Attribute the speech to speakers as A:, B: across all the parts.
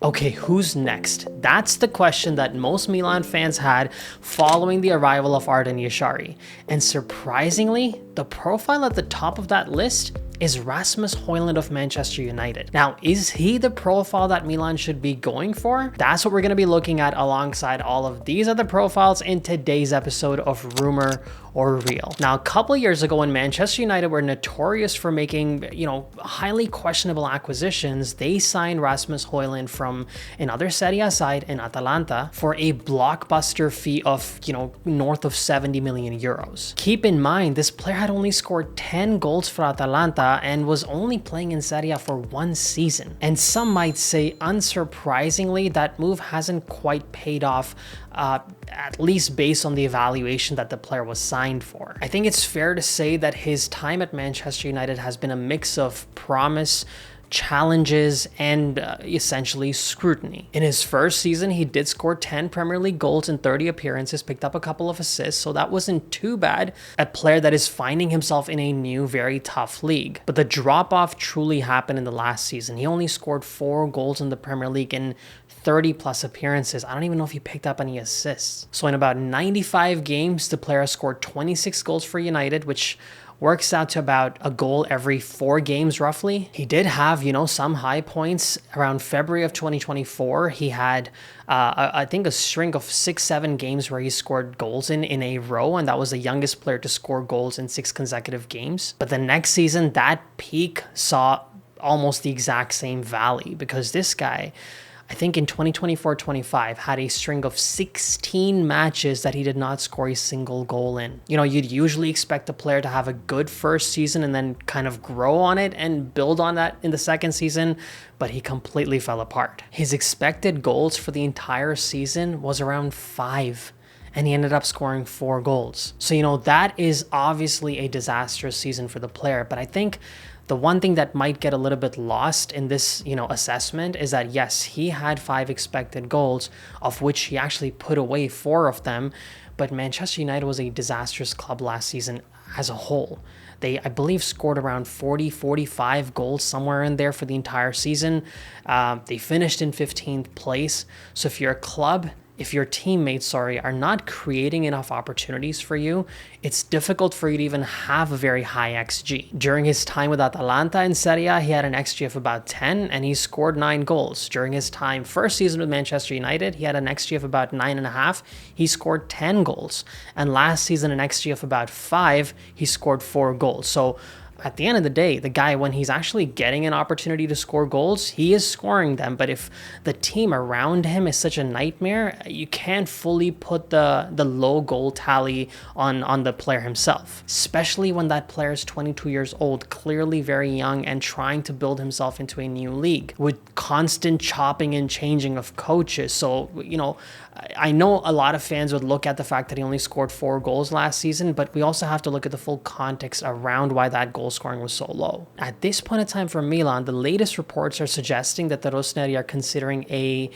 A: Okay, who's next? That's the question that most Milan fans had following the arrival of Ardon Jashari. And surprisingly, the profile at the top of that list is Rasmus Højlund of Manchester United. Now, is he the profile that Milan should be going for? That's what we're going to be looking at alongside all of these other profiles in today's episode of Rumor or Real. Now, a couple of years ago when Manchester United were notorious for making, highly questionable acquisitions, they signed Rasmus Højlund from another Serie A side in Atalanta for a blockbuster fee of, north of 70 million euros. Keep in mind, this player had only scored 10 goals for Atalanta and was only playing in Serie A for one season. And some might say, unsurprisingly, that move hasn't quite paid off, at least based on the evaluation that the player was signed for. I think it's fair to say that his time at Manchester United has been a mix of promise, challenges, and essentially scrutiny. In his first season, he did score 10 Premier League goals in 30 appearances, picked up a couple of assists, so that wasn't too bad. A player that is finding himself in a new, very tough league. But the drop-off truly happened in the last season. He only scored 4 goals in the Premier League in 30 plus appearances. I don't even know if he picked up any assists. So in about 95 games, the player scored 26 goals for United, which works out to about a goal every 4 games roughly. He did have, some high points. Around February of 2024, he had, I think, a string of 6-7 games where he scored goals in a row, and that was the youngest player to score goals in 6 consecutive games. But the next season, that peak saw almost the exact same valley, because this guy, I think in 2024-25, had a string of 16 matches that he did not score a single goal in. You'd usually expect a player to have a good first season and then kind of grow on it and build on that in the second season, but he completely fell apart. His expected goals for the entire season was around 5. And he ended up scoring 4 goals. So, that is obviously a disastrous season for the player. But I think the one thing that might get a little bit lost in this, assessment is that, yes, he had 5 expected goals, of which he actually put away 4 of them. But Manchester United was a disastrous club last season as a whole. They, I believe, scored around 40, 45 goals somewhere in there for the entire season. They finished in 15th place. So if you're a club, if your teammates, are not creating enough opportunities for you, it's difficult for you to even have a very high XG. During his time with Atalanta in Serie A, he had an XG of about 10 and he scored 9 goals. During his time, first season with Manchester United, he had an XG of about 9.5. He scored 10 goals. And last season, an XG of about 5, he scored 4 goals. So at the end of the day, the guy, when he's actually getting an opportunity to score goals, he is scoring them. But if the team around him is such a nightmare, you can't fully put the low goal tally on the player himself, especially when that player is 22 years old, clearly very young and trying to build himself into a new league with constant chopping and changing of coaches. So, I know a lot of fans would look at the fact that he only scored 4 goals last season, but we also have to look at the full context around why that goal scoring was so low. At this point in time for Milan, the latest reports are suggesting that the Rossoneri are considering a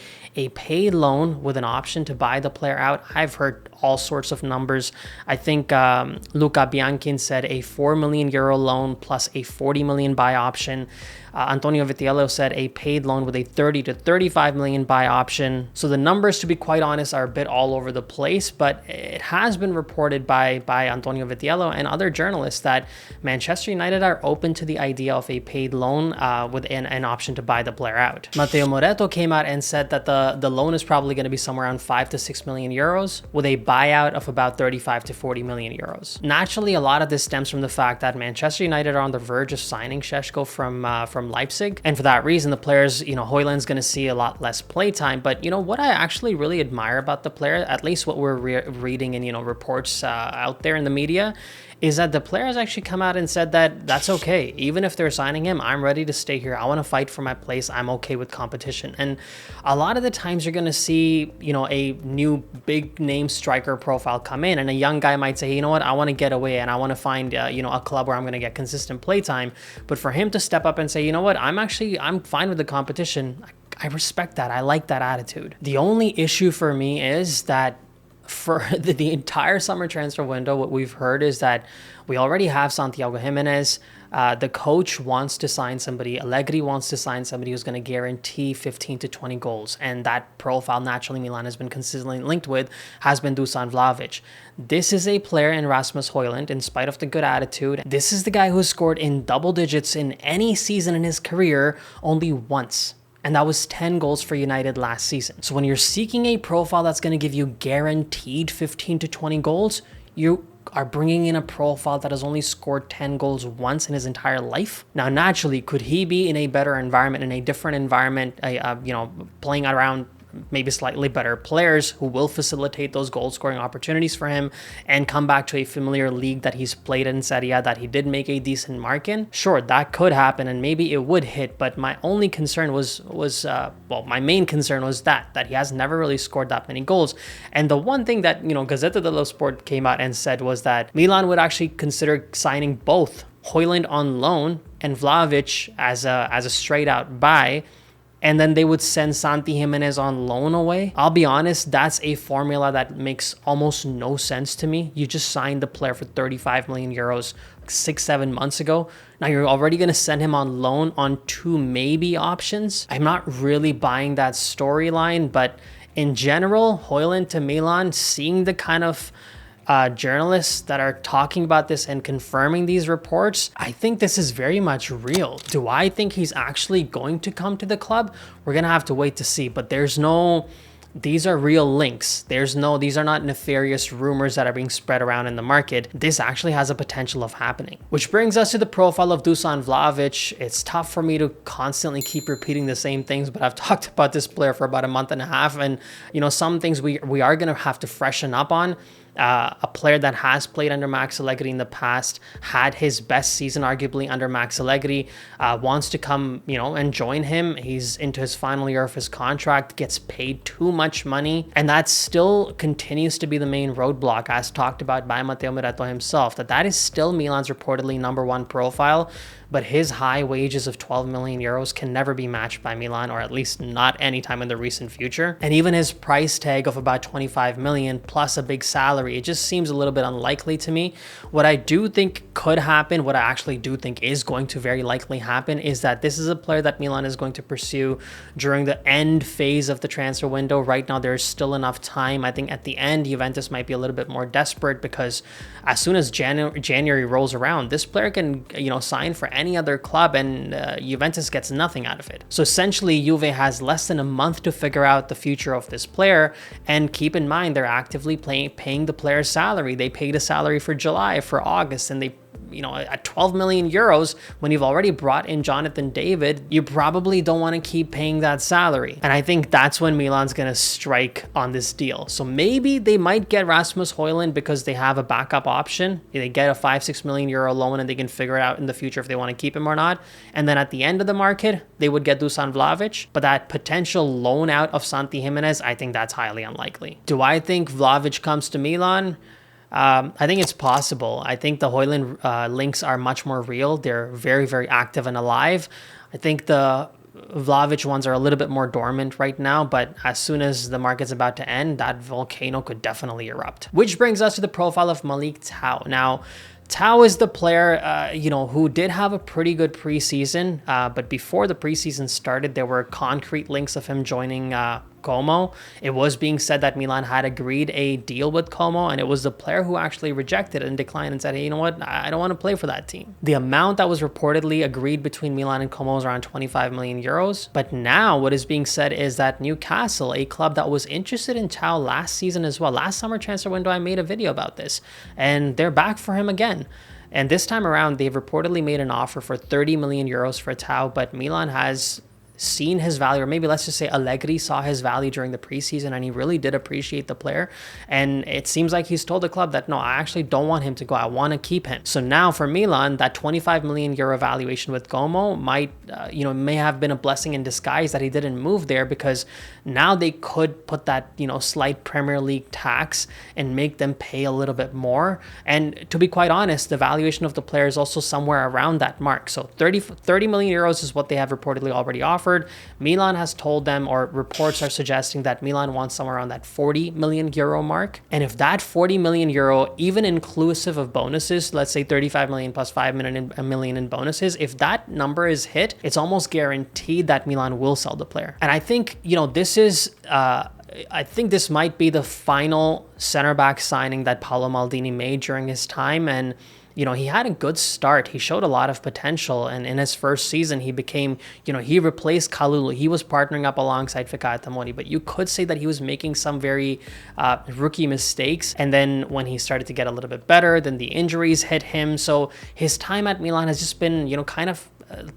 A: paid loan with an option to buy the player out. I've heard all sorts of numbers. I think Luca Bianchin said a 4 million euro loan plus a 40 million buy option. Antonio Vitiello said a paid loan with a 30 to 35 million buy option. So the numbers, to be quite honest, are a bit all over the place, but it has been reported by Antonio Vitiello and other journalists that Manchester United are open to the idea of a paid loan with an option to buy the player out. Matteo Moretto came out and said that the loan is probably going to be somewhere around 5 to 6 million euros with a buyout of about 35 to 40 million euros. Naturally, a lot of this stems from the fact that Manchester United are on the verge of signing Šeško from Leipzig, and for that reason, the players, Højlund's going to see a lot less play time. But what I actually really admire about the player, at least what we're reading in reports out there in the media, is that the players actually come out and said that that's okay. Even if they're signing him, I'm ready to stay here. I want to fight for my place. I'm okay with competition. And a lot of the times you're going to see, a new big name striker profile come in, and a young guy might say, I want to get away and I want to find, a club where I'm going to get consistent play time. But for him to step up and say, I'm fine with the competition. I respect that. I like that attitude. The only issue for me is that for the entire summer transfer window, what we've heard is that we already have Santiago Jimenez. The coach wants to sign somebody, Allegri wants to sign somebody who's going to guarantee 15 to 20 goals. And that profile, naturally, Milan has been consistently linked with, has been Dusan Vlahovic. This is a player in Rasmus Højlund, in spite of the good attitude. This is the guy who scored in double digits in any season in his career only once. And that was 10 goals for United last season. So when you're seeking a profile that's going to give you guaranteed 15 to 20 goals, you are bringing in a profile that has only scored 10 goals once in his entire life. Now, naturally, could he be in a better environment, in a different environment, playing around maybe slightly better players who will facilitate those goal scoring opportunities for him and come back to a familiar league that he's played in Serie A that he did make a decent mark in? Sure, that could happen and maybe it would hit, but my only concern my main concern was that he has never really scored that many goals. And the one thing that, Gazzetta dello Sport came out and said was that Milan would actually consider signing both Højlund on loan and Vlahovic as a straight out buy, and then they would send Santi Gimenez on loan away. I'll be honest, that's a formula that makes almost no sense to me. You just signed the player for 35 million euros 6-7 months ago. Now you're already going to send him on loan on 2 maybe options. I'm not really buying that storyline, but in general, Højlund to Milan, seeing the kind of journalists that are talking about this and confirming these reports, I think this is very much real. Do I think he's actually going to come to the club? We're going to have to wait to see, but these are real links. These are not nefarious rumors that are being spread around in the market. This actually has a potential of happening. Which brings us to the profile of Dusan Vlahovic. It's tough for me to constantly keep repeating the same things, but I've talked about this player for about a month and a half, and some things we are going to have to freshen up on. A player that has played under Max Allegri in the past, had his best season arguably under Max Allegri, wants to come, and join him. He's into his final year of his contract, gets paid too much money, and that still continues to be the main roadblock, as talked about by Matteo Miretto himself, that is still Milan's reportedly #1 profile. But his high wages of 12 million euros can never be matched by Milan, or at least not anytime in the recent future. And even his price tag of about 25 million plus a big salary, it just seems a little bit unlikely to me. What I do think could happen, what I actually do think is going to very likely happen, is that this is a player that Milan is going to pursue during the end phase of the transfer window. Right now, there's still enough time. I think at the end, Juventus might be a little bit more desperate, because as soon as January rolls around, this player can, sign for any other club, and Juventus gets nothing out of it. So essentially, Juve has less than a month to figure out the future of this player, and keep in mind, they're actively paying the player's salary. They paid a salary for July, for August, and they at 12 million euros, when you've already brought in Jonathan David, you probably don't want to keep paying that salary. And I think that's when Milan's going to strike on this deal. So maybe they might get Rasmus Højlund because they have a backup option. They get a 5-6 million euro loan and they can figure it out in the future if they want to keep him or not. And then at the end of the market, they would get Dusan Vlahovic. But that potential loan out of Santi Gimenez, I think that's highly unlikely. Do I think Vlahovic comes to Milan? I think it's possible. I think the Højlund links are much more real. They're very, very active and alive. I think the Vlahovic ones are a little bit more dormant right now, but as soon as the market's about to end, that volcano could definitely erupt. Which brings us to the profile of Malick Thiaw. Now, Thiaw is the player, who did have a pretty good preseason, but before the preseason started, there were concrete links of him joining Como. It was being said that Milan had agreed a deal with Como, and it was the player who actually rejected it and declined and said, hey, you know what, I don't want to play for that team. The amount that was reportedly agreed between Milan and Como was around 25 million euros. But now what is being said is that Newcastle, a club that was interested in Thiaw last season as well, last summer transfer window, I made a video about this, and they're back for him again. And this time around, they've reportedly made an offer for 30 million euros for Thiaw, but Milan has seen his value, or maybe let's just say Allegri saw his value during the preseason, and he really did appreciate the player. And it seems like he's told the club that, no, I actually don't want him to go. I want to keep him. So now for Milan, that 25 million euro valuation with Como might, may have been a blessing in disguise that he didn't move there, because now they could put that, slight Premier League tax and make them pay a little bit more. And to be quite honest, the valuation of the player is also somewhere around that mark. So 30 million euros is what they have reportedly already offered. offered. Milan has told them, or reports are suggesting that Milan wants somewhere around that 40 million euro mark. And if that 40 million euro, even inclusive of bonuses, let's say 35 million plus 5 million in bonuses, if that number is hit, it's almost guaranteed that Milan will sell the player. And I think, this is, I think this might be the final center back signing that Paolo Maldini made during his time. And he had a good start. He showed a lot of potential. And in his first season, he became, he replaced Kalulu. He was partnering up alongside Fikayo Tomori. But you could say that he was making some very rookie mistakes. And then when he started to get a little bit better, then the injuries hit him. So his time at Milan has just been, kind of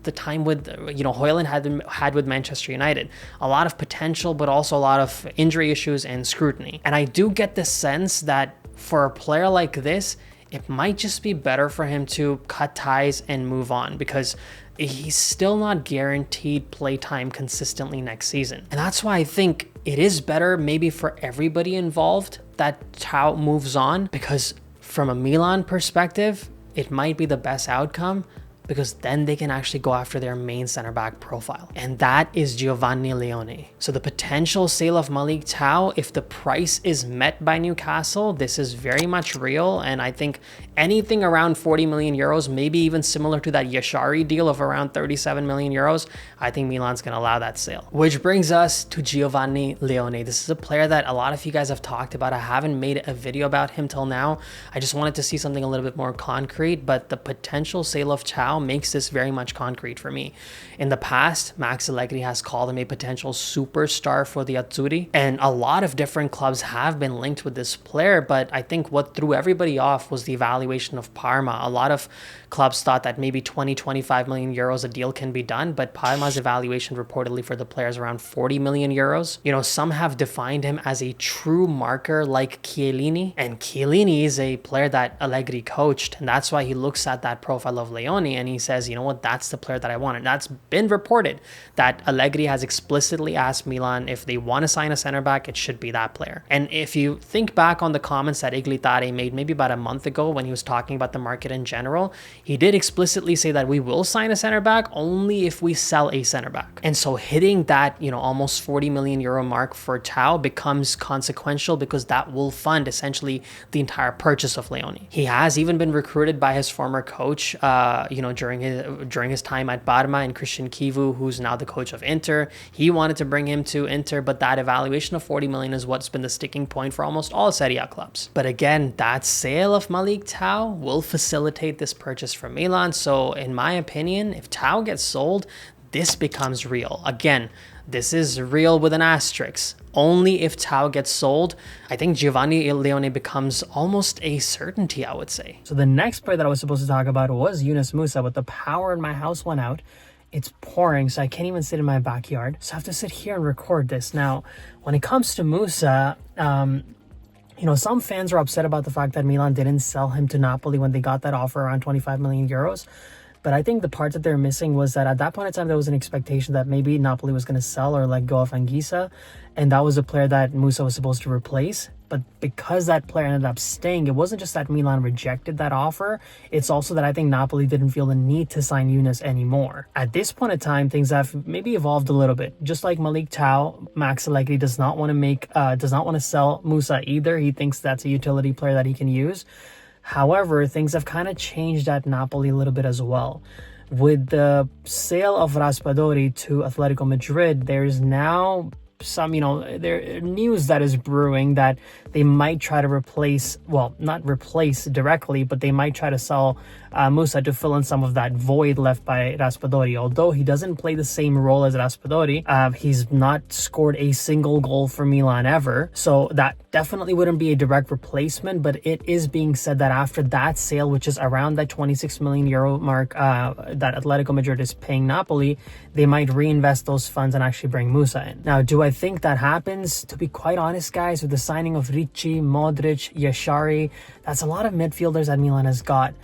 A: the time with, Højlund had with Manchester United. A lot of potential, but also a lot of injury issues and scrutiny. And I do get the sense that for a player like this, it might just be better for him to cut ties and move on, because he's still not guaranteed playtime consistently next season. And that's why I think it is better maybe for everybody involved that Thiaw moves on, because from a Milan perspective, it might be the best outcome, because then they can actually go after their main center back profile. And that is Giovanni Leoni. So the potential sale of Malick Thiaw, if the price is met by Newcastle, this is very much real. And I think anything around 40 million euros, maybe even similar to that Jashari deal of around 37 million euros, I think Milan's gonna allow that sale. Which brings us to Giovanni Leoni. This is a player that a lot of you guys have talked about. I haven't made a video about him till now. I just wanted to see something a little bit more concrete, but the potential sale of Thiaw makes this very much concrete for me. In the past, Max Allegri has called him a potential superstar for the Azzurri, and a lot of different clubs have been linked with this player, but I think what threw everybody off was the evaluation of Parma. A lot of clubs thought that maybe 20-25 million euros a deal can be done, but Parma's evaluation reportedly for the player is around 40 million euros. Some have defined him as a true marker like Chiellini, and Chiellini is a player that Allegri coached, and that's why he looks at that profile of Leoni and he says, you know what, that's the player that I want. And that's been reported that Allegri has explicitly asked Milan if they want to sign a center back, it should be that player. And if you think back on the comments that Iglitare made maybe about a month ago when he was talking about the market in general, he did explicitly say that we will sign a center back only if we sell a center back. And so hitting that, almost 40 million euro mark for Thiaw becomes consequential, because that will fund essentially the entire purchase of Leoni. He has even been recruited by his former coach, during his time at Parma, and Christian Kivu, who's now the coach of Inter. He wanted to bring him to Inter, but that evaluation of 40 million is what's been the sticking point for almost all Serie A clubs. But again, that sale of Malick Thiaw will facilitate this purchase from Milan. So in my opinion, if Thiaw gets sold, this becomes real. Again, this is real with an asterisk. Only if Thiaw gets sold, I think Giovanni Leoni becomes almost a certainty, I would say. So the next player that I was supposed to talk about was Yunus Musah, but the power in my house went out. It's pouring, so I can't even sit in my backyard. So I have to sit here and record this. Now, when it comes to Musah, some fans are upset about the fact that Milan didn't sell him to Napoli when they got that offer around 25 million euros. But I think the part that they're missing was that at that point in time, there was an expectation that maybe Napoli was going to sell or let go of Anguissa. And that was a player that Musah was supposed to replace. But because that player ended up staying, it wasn't just that Milan rejected that offer. It's also that I think Napoli didn't feel the need to sign Yunus anymore. At this point in time, things have maybe evolved a little bit. Just like Malick Thiaw, Max Allegri does not want to sell Musah either. He thinks that's a utility player that he can use. However, things have kind of changed at Napoli a little bit as well. With the sale of Raspadori to Atletico Madrid, there's now some, there news that is brewing that they might try to replace, well, not replace directly, but they might try to sell Musah to fill in some of that void left by Raspadori. Although he doesn't play the same role as Raspadori, he's not scored a single goal for Milan ever. So that definitely wouldn't be a direct replacement, but it is being said that after that sale, which is around that 26 million euro mark that Atletico Madrid is paying Napoli, they might reinvest those funds and actually bring Musah in. Now, do I think that happens? To be quite honest, guys, with the signing of Ricci, Modric, Jashari, that's a lot of midfielders that Milan has got.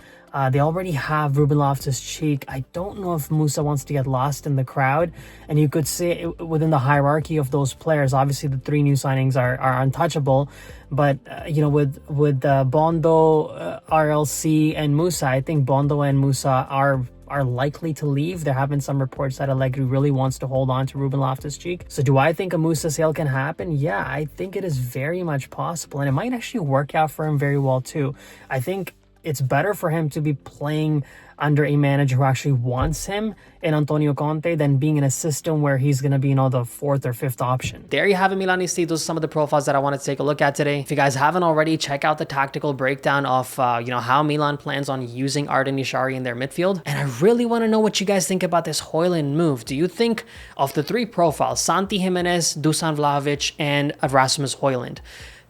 A: They already have Ruben Loftus-Cheek. I don't know if Musah wants to get lost in the crowd. And you could say within the hierarchy of those players, obviously the three new signings are untouchable. But, with Bondo, RLC, and Musah, I think Bondo and Musah are are likely to leave. There have been some reports that Allegri really wants to hold on to Ruben Loftus-Cheek. So do I think a Musah sale can happen? Yeah, I think it is very much possible, and it might actually work out for him very well too. I think it's better for him to be playing under a manager who actually wants him in Antonio Conte than being in a system where he's going to be, you know, the fourth or fifth option. There you have it, Milanisti. Those are some of the profiles that I wanted to take a look at today. If you guys haven't already, check out the tactical breakdown of, how Milan plans on using Ardon Jashari in their midfield. And I really want to know what you guys think about this Højlund move. Do you think of the three profiles, Santi Jimenez, Dusan Vlahovic, and Rasmus Højlund?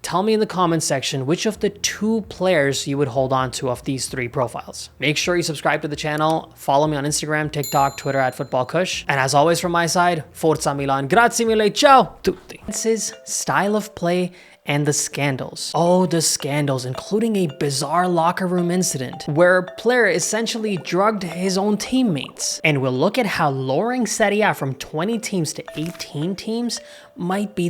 A: Tell me in the comments section which of the two players you would hold on to of these three profiles. Make sure you subscribe to the channel, follow me on Instagram, TikTok, Twitter at FootballKush. And as always from my side, Forza Milan, grazie mille, ciao tutti. It's his style of play and the scandals. Oh, the scandals, including a bizarre locker room incident where a player essentially drugged his own teammates. And we'll look at how lowering Serie A from 20 teams to 18 teams might be the